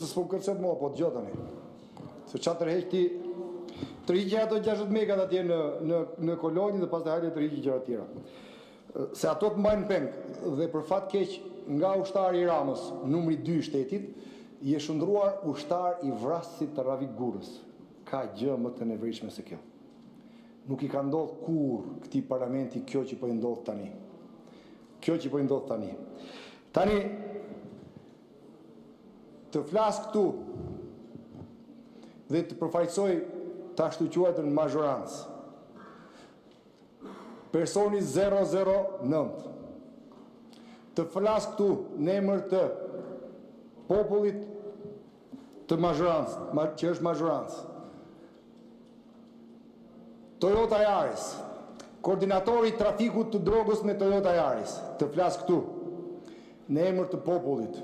s'po kërcet mua, po t'gjo tani. Se qa tërheq ti, tërhiqe ato 60 megat atje në kolonjë dhe pas të hajde tërhiqe gjëra tjera. Se ato të mbajnë peng dhe për fat keq nga ushtari i Ramës, numri 2 i shtetit, i e shndruar ushtar i vrasësit të Ravik Gurës. Ka gjë më të nevritshme se kjo. Nuk i ka ndodhur kur këtij parlamenti kjo që po i ndodh tani. Kjo që po i ndodh tani. Tani të flas këtu dhe të përfaqësoj të ashtu quajtën mazhorancë. Personi 009 të flas këtu në emër të popullit të mazhorancë, që është mazhorancë. Toyota Yaris, koordinatori i trafikut të drogës me Toyota Yaris, të flas këtu në emër të popullit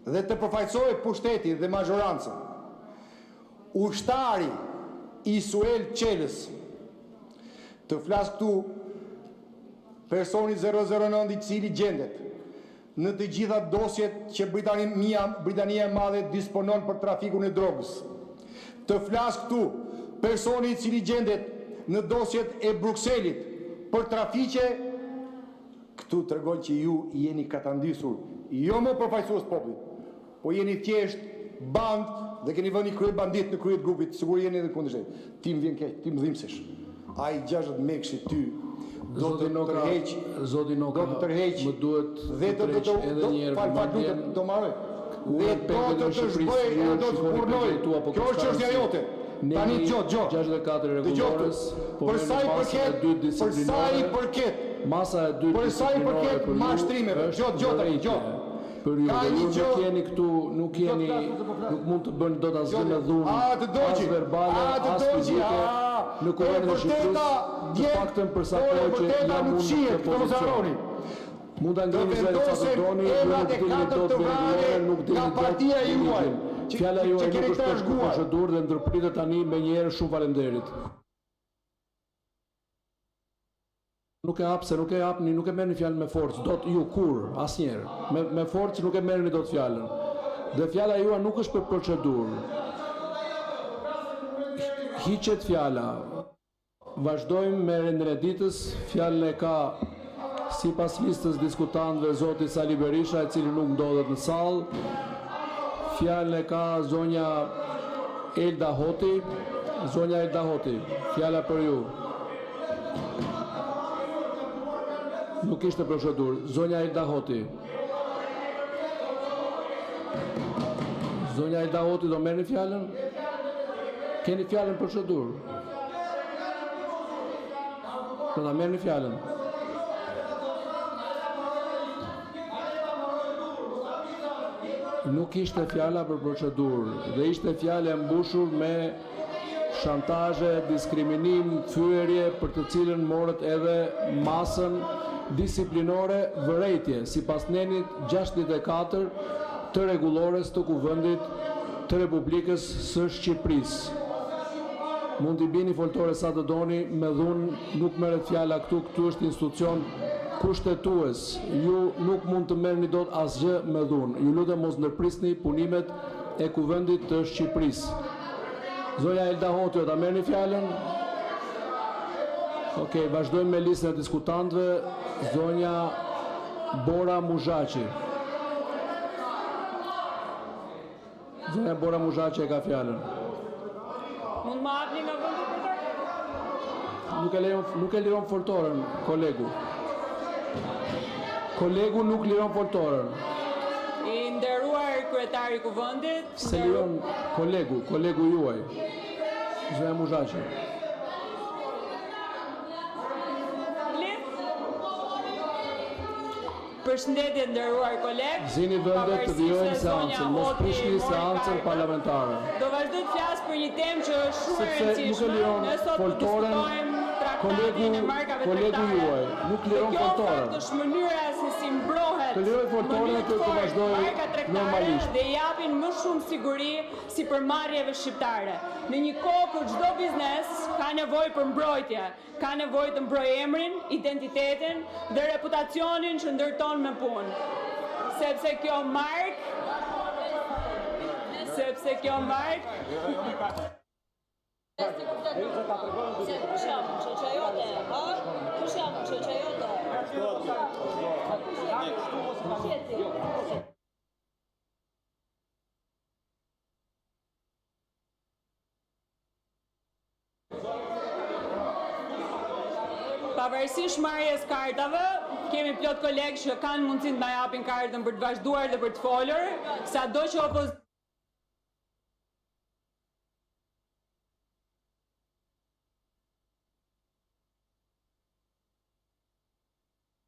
dhe të përfaqësoj pushtetin dhe mazhorancën. Ushtari Isuel Qelës të flas këtu personi 009 i cili gjendet në të gjitha dosjet që Britania e Madhe disponon për trafikun e drogës. Të flas këtu personi i cili gjendet në dosjet e Brukselit për trafiqe, këtu tregon që ju jeni katandisur, jo më përfaqësues popullit, po jeni thjesht band dhe keni vënë krye bandit në krye të grupit, sigur jeni edhe kundërshtet. Ti më vjen keq, ti më dhimbsesh. Ai 60 mekshi ty do të tërheq, Zoti Noka, më duhet dhe të edhe një herë vëmendjen, do marrë. Dhe do të shpërbëj, do të zburnoj. Kjo është çështja jote. Tani gjo. 64 rregullores, për sa i përket masa e dytë për sa i përket mashtrimeve, gjo. Për ju, nuk jeni këtu, nuk mund të bëni dot asgjë me dhunë, as verbale, as fizike, në Kuvendin e Shqipërisë, të paktën për sa kohë që jam unë në pozicion. Mund ta ngrihni zërin sa të doni, nuk dilni dot me rregullore, nuk dilni dot me ligjin. Fjala juaj nuk është për procedurë dhe ndërpritet tani me një herë. Shumë faleminderit. Nuk e hap se nuk e hapni, nuk e merrni fjalën me forcë, dot ju kur, asnjëherë. Me forcë nuk e merrni dot fjalën. Dhe fjala juaj nuk është për procedurë. Hiqet fjala. Vazhdojmë me rendin e ditës. Fjalën e ka sipas listës diskutantëve zoti Sali Berisha, i cili nuk ndodhet në sallë. Fjalën e ka zonja Elda Hoti. Zonja Elda Hoti, fjala për ju. Nuk ishte procedurë. Zonja Elda Hoti. Zonja Elda Hoti, do merrni fjalën? Keni fjalën procedurë? Do ta merrni fjalën? Nuk ishte fjala për procedurë dhe ishte fjala e mbushur me shantazhe, diskriminim, thyerje për të cilën morët edhe masën disiplinore vërejtje, sipas nenit 64 të rregullores të Kuvendit të Republikës së Shqipërisë. Mund t'i bini foltore sa të doni, me dhunë nuk merret fjala këtu, këtu është institucion kushtetues. Ju nuk mund të merrni dot asgjë me dhunë. Ju lutem mos ndërprisni punimet e Kuvendit të Shqipërisë. Zonja Elda Hoti, ta merrni fjalën? Okej, vazhdojmë me listën e diskutantëve. Zonja Bora Muzhaçi. Zonja Bora Muzhaçi e ka fjalën. Mund më hapni nga vendi për Nuk e liron foltorën, kolegu. Kolegu nuk liron foltorën. I nderuar kryetari i Kuvendit. Se liron kolegu juaj. Zonja Muzhaçi. Përshëndetje nderuar kolegë. Zini vendet të vijojnë seancën, mos prishni seancën parlamentare. Do vazhdoj të flas për një temë që është shumë e rëndësishme. Sepse nuk e liron foltorën kolegu juaj. Nuk liron foltorën. Kjo është mënyra se si mbrohet. Të liroj foltorën të vazhdoj normalisht. Dhe japin më shumë siguri si përmarrjeve shqiptare. Në një kohë kur çdo biznes ka nevojë për mbrojtje, ka nevojë të mbrojë emrin, identitetin dhe reputacionin që ndërton me punë. Sepse kjo markë se kjo mart. Kush jam? Shoqja jote, ha? Kush jam? Shoqja jote. Pavarësisht marrjes kartave, kemi plot kolegë që kanë mundësinë të na japin kartën për të vazhduar dhe për të folur, sado që